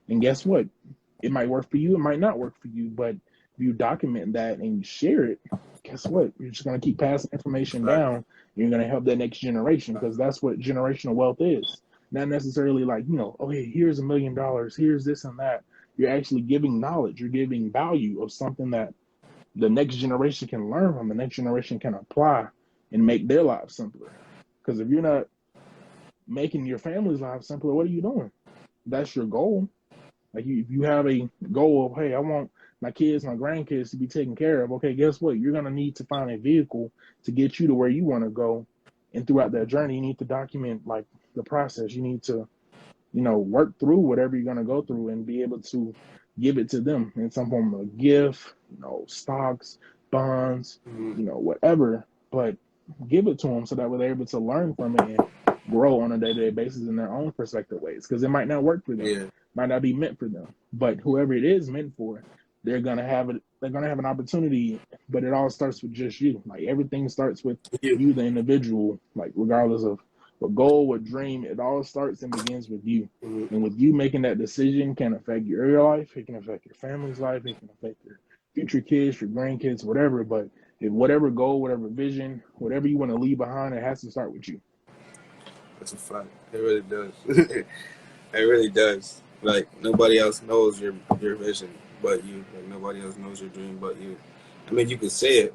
And guess what? It might work for you, it might not work for you, but if you document that and you share it, guess what? You're just going to keep passing information Facts. down. And you're going to help that next generation because that's what generational wealth is. Not necessarily like, okay, here's $1 million, here's this and that. You're actually giving knowledge, you're giving value of something that the next generation can learn from, the next generation can apply and make their lives simpler. Because if you're not making your family's life simpler, what are you doing? That's your goal. Like if you have a goal of, hey, I want my kids, my grandkids to be taken care of. Okay, guess what? You're gonna need to find a vehicle to get you to where you want to go. And throughout that journey, you need to document like the process. You need to, work through whatever you're gonna go through and be able to give it to them in some form of a gift, stocks, bonds, Mm-hmm. whatever. But give it to them so that way they're able to learn from it and grow on a day-to-day basis in their own perspective ways. Because it might not work for them, Yeah. might not be meant for them. But whoever it is meant for, they're gonna have it. They're gonna have an opportunity. But it all starts with just you. Like everything starts with You. you, the individual. Like regardless of what goal, what dream, it all starts and begins with you. Mm-hmm. And with you making that decision can affect your life, it can affect your family's life, it can affect your future kids, your grandkids, whatever. But if whatever goal, whatever vision, whatever you want to leave behind, it has to start with you. That's a fact. It really does. It really does. Like nobody else knows your vision but you. Like nobody else knows your dream but you. I mean, you can say it.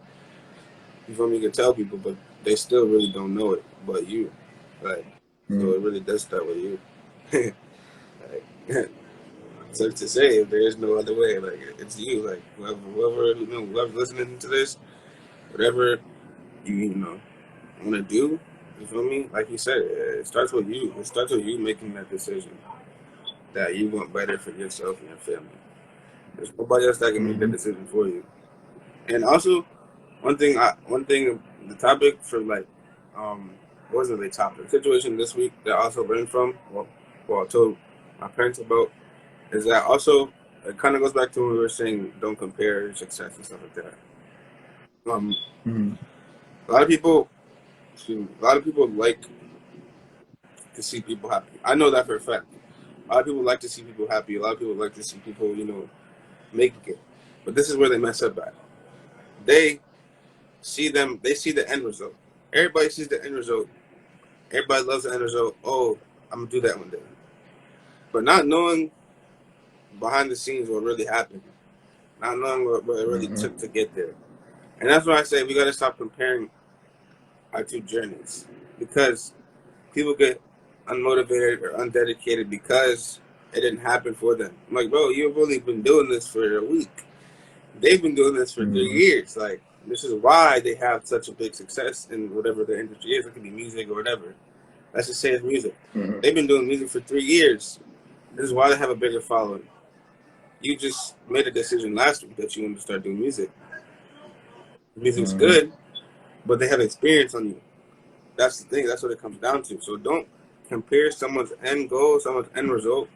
You feel me? You can tell people, but they still really don't know it but you. Like, so Mm-hmm. it really does start with you. Like, so to say, if there is no other way, like it's you. Like whoever's listening to this, whatever you want to do. You feel me? Like you said, it starts with you. It starts with you making that decision that you want better for yourself and your family. There's nobody else that can make that Mm-hmm. decision for you. And also, one thing, the topic for like, what wasn't the topic? Situation this week that I also learned from. Well, I told my parents about is that also it kind of goes back to when we were saying don't compare your success and stuff like that. Um, Mm-hmm. a lot of people, a lot of people like to see people happy. I know that for a fact. A lot of people like to see people happy. A lot of people like to see people, making it. But this is where they mess up at. They they see the end result. Everybody sees the end result. Everybody loves the end result. Oh, I'm gonna do that one day. But not knowing behind the scenes what really happened, not knowing what it really Mm-hmm. took to get there. And that's why I say we gotta stop comparing our two journeys. Because people get unmotivated or undedicated because it didn't happen for them. I'm like, bro, you've only been doing this for a week. They've been doing this for 3 years. Like, this is why they have such a big success in whatever the industry is. It could be music or whatever. Let's just say it's music. Mm-hmm. They've been doing music for 3 years. This is why they have a bigger following. You just made a decision last week that you wanted to start doing music. Music's Mm-hmm. good, but they have experience on you. That's the thing. That's what it comes down to. So don't compare someone's end goal, someone's end result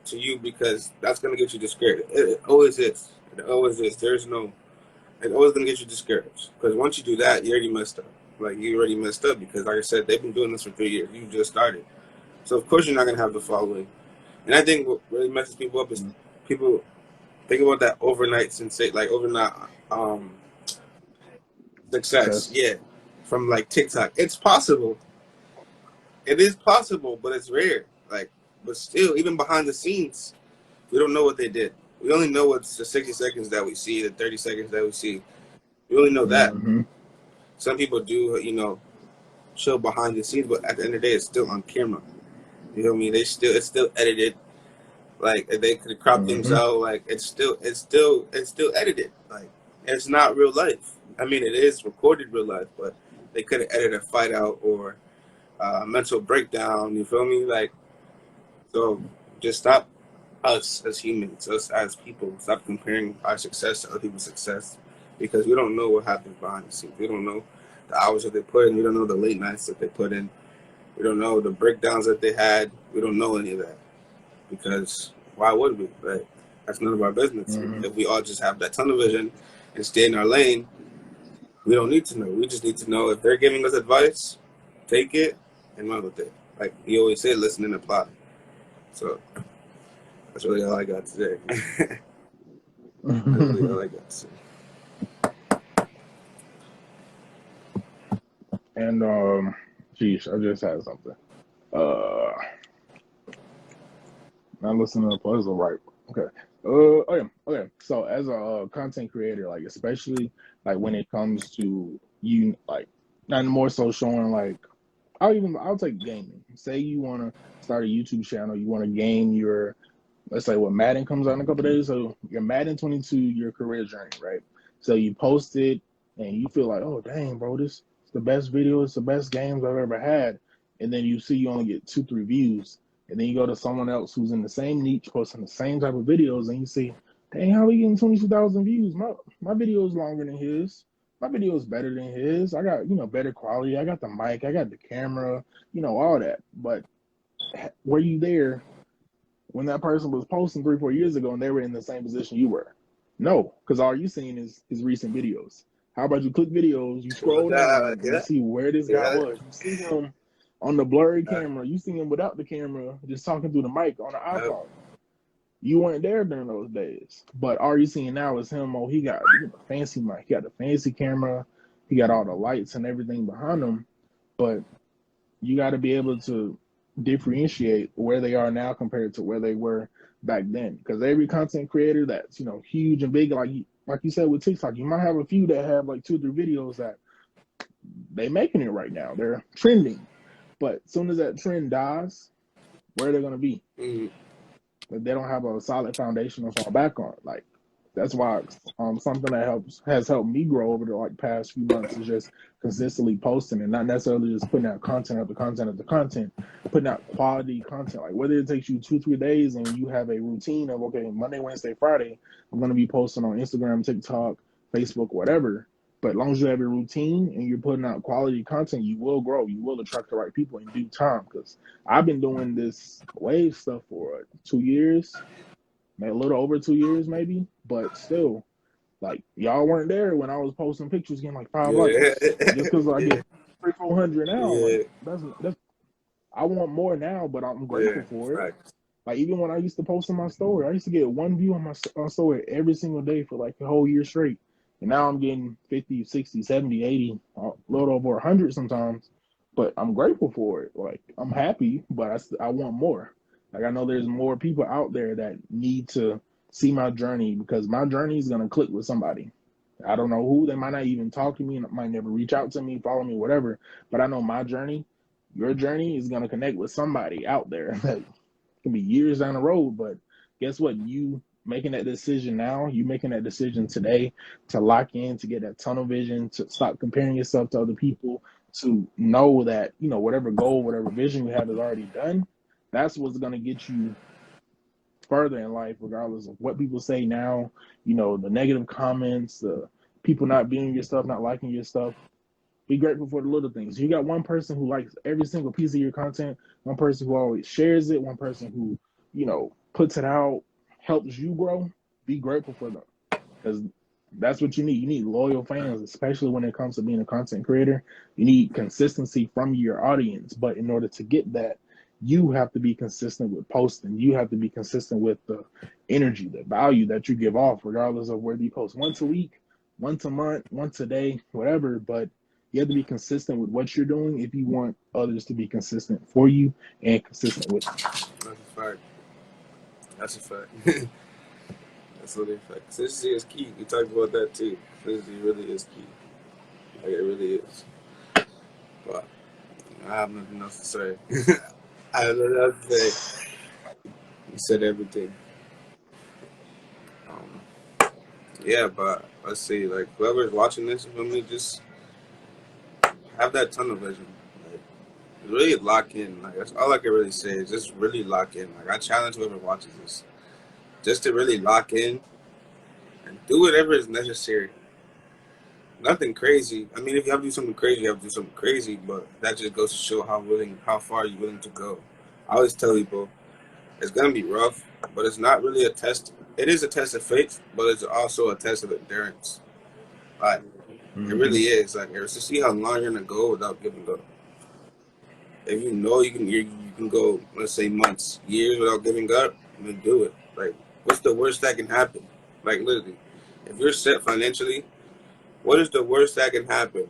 to you because that's going to get you discouraged. It always is. It always is. It's always going to get you discouraged. Because once you do that, you already messed up. Like, you already messed up because, like I said, they've been doing this for 3 years. You just started. So, of course, you're not going to have the following. And I think what really messes people up is people think about that overnight sensation, like overnight success. Success. Yeah. From, like, TikTok. It's possible. It is possible, but it's rare. Like, but still, even behind the scenes, we don't know what they did. We only know what's the 60 seconds that we see, the 30 seconds that we see. We only know that. Mm-hmm. Some people do, show behind the scenes, but at the end of the day, it's still on camera. You know what I mean? It's still edited. Like they could crop things Mm-hmm. out. Like it's still edited. Like it's not real life. I mean, it is recorded real life, but they could have edited a fight out or a mental breakdown. You feel me? Like so, just stop us as humans, us as people, stop comparing our success to other people's success because we don't know what happens behind the scenes. We don't know the hours that they put in. We don't know the late nights that they put in. We don't know the breakdowns that they had. We don't know any of that because why would we? Right? That's none of our business. Mm-hmm. If we all just have that tunnel vision and stay in our lane, we don't need to know. We just need to know if they're giving us advice, take it and run with it. Like you always say, listen and apply. So that's really all I got today. That's really all I got to say. And geez, I just had something. Uh, I'm listening to the puzzle, right? Okay. Okay. Okay. So as a content creator, like especially like when it comes to you, like not more so showing like I'll take gaming. Say you want to start a YouTube channel, you want to game your, let's say what Madden comes out in a couple of days. So your Madden 22, your career journey, right? So you post it and you feel like, oh dang, bro, this is the best video, it's the best games I've ever had. And then you see you only get 2, 3 views. And then you go to someone else who's in the same niche posting the same type of videos and you see, dang, how are we getting 22,000 views? My video is longer than his. My video is better than his. I got, better quality. I got the mic, I got the camera, all that. But were you there when that person was posting 3, 4 years ago and they were in the same position you were? No, because all you seeing is recent videos. How about you click videos, you scroll down, and you Yeah, see where this guy yeah. was. You see him on the blurry camera. You see him without the camera, just talking through the mic on the iPhone. You weren't there during those days. But all you seeing now is him. Oh, he got fancy mic. He got the fancy camera. He got all the lights and everything behind him. But you got to be able to differentiate where they are now compared to where they were back then. Because every content creator that's huge and big, like you said with TikTok, you might have a few that have like 2 or 3 videos that they making it right now. They're trending, but as soon as that trend dies, where are they going to be? Mm-hmm. If they don't have a solid foundation to fall back on. Like that's why something that has helped me grow over the past few months is just consistently posting and not necessarily just putting out content after content after content, putting out quality content. Like whether it takes you 2, 3 days and you have a routine of okay, Monday, Wednesday, Friday, I'm gonna be posting on Instagram, TikTok, Facebook, whatever. But as long as you have a routine and you're putting out quality content, you will grow. You will attract the right people in due time. Because I've been doing this wave stuff for 2 years, maybe a little over 2 years, maybe. But still, like y'all weren't there when I was posting pictures getting like 5 likes. Yeah. And just because I Yeah. get 300, 400 now, like Yeah. that's I want more now, but I'm Yeah. grateful for it. Right. Like even when I used to post on my story, I used to get 1 view on my story every single day for like a whole year straight. And now I'm getting 50, 60, 70, 80, a little over 100 sometimes. But I'm grateful for it. Like I'm happy, but I want more. Like I know there's more people out there that need to see my journey because my journey is gonna click with somebody. I don't know who. They might not even talk to me, and might never reach out to me, follow me, whatever. But I know my journey, your journey, is gonna connect with somebody out there that can be years down the road. But guess what? You making that decision now, you making that decision today to lock in, to get that tunnel vision, to stop comparing yourself to other people, to know that, whatever goal, whatever vision you have is already done. That's what's going to get you further in life, regardless of what people say now, the negative comments, the people not being your stuff, not liking your stuff. Be grateful for the little things. You got one person who likes every single piece of your content, one person who always shares it, one person who, puts it out, helps you grow. Be grateful for them because that's what you need. You need loyal fans, especially when it comes to being a content creator. You need consistency from your audience. But in order to get that, you have to be consistent with posting. You have to be consistent with the energy, the value that you give off, regardless of whether you post once a week, once a month, once a day, whatever. But you have to be consistent with what you're doing if you want others to be consistent for you and consistent with you. That's a fact. That's a fact. That's what they fact. Consistency is key. We talked about that too. Consistency really is key. Like it really is. But I have nothing else to say. I have nothing else to say. You said everything. Yeah, but let's see. Like whoever's watching this, let me just have that tunnel vision. Like, really lock in. Like that's all I can really say is just really lock in. Like I challenge whoever watches this, just to really lock in and do whatever is necessary. Nothing crazy. I mean, if you have to do something crazy, you have to do something crazy. But that just goes to show how far you're willing to go. I always tell people it's gonna be rough, but it's not really a test. It is a test of faith, but it's also a test of endurance. Like it Mm-hmm. really is. Like it's to see how long you're gonna go without giving up. If you know you can go, let's say months, years without giving up, then do it. Like, what's the worst that can happen? Like literally, if you're set financially, what is the worst that can happen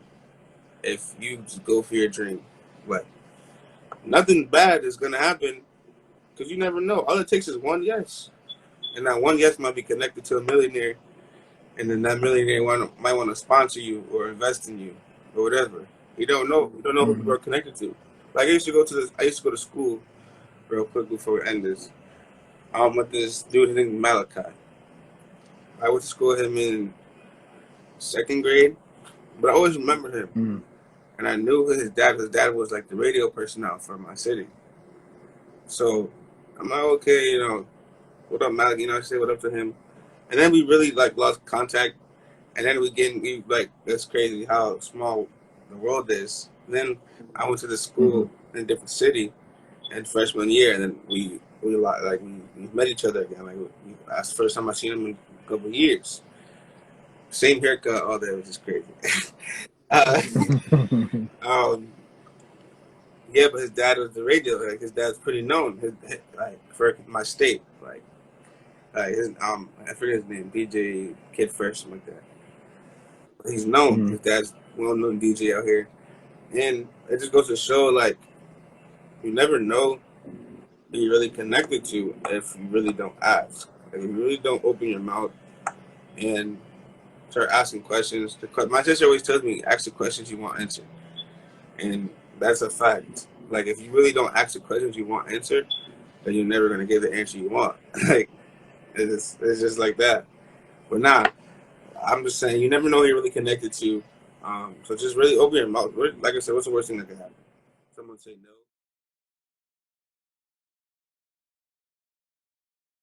if you just go for your dream? Like, nothing bad is gonna happen because you never know. All it takes is one yes, and that one yes might be connected to a millionaire, and then that millionaire might want to sponsor you or invest in you or whatever. You don't know. You don't know who Mm-hmm. people are connected to. Like I used to go to school real quick before we end this. With this dude named Malachi. I went to school with him in second grade, but I always remember him. Mm. And I knew his dad. His dad was like the radio personnel for my city. So I'm like, okay, what up, Malachi? I say what up to him. And then we really like lost contact. And then we like, that's crazy how small the world is. Then I went to the Mm-hmm. school in a different city in freshman year, and then we met each other again. Like that's the first time I seen him in a couple of years. Same haircut, all that, which is crazy. uh, um, yeah, but his dad was the radio. Like his dad's pretty known. Like for my state, I forget his name, DJ Kid Fresh, something like that. But he's known. Mm-hmm. His dad's well known DJ out here, and it just goes to show like you never know who you're really connected to if you really don't ask. Like, if you really don't open your mouth and start asking questions. My sister always tells me, ask the questions you want answered. And that's a fact. Like, if you really don't ask the questions you want answered, then you're never going to get the answer you want. Like, it's just like that. But nah, I'm just saying, you never know who you're really connected to. So just really open your mouth. Like I said, what's the worst thing that could happen? Someone say no.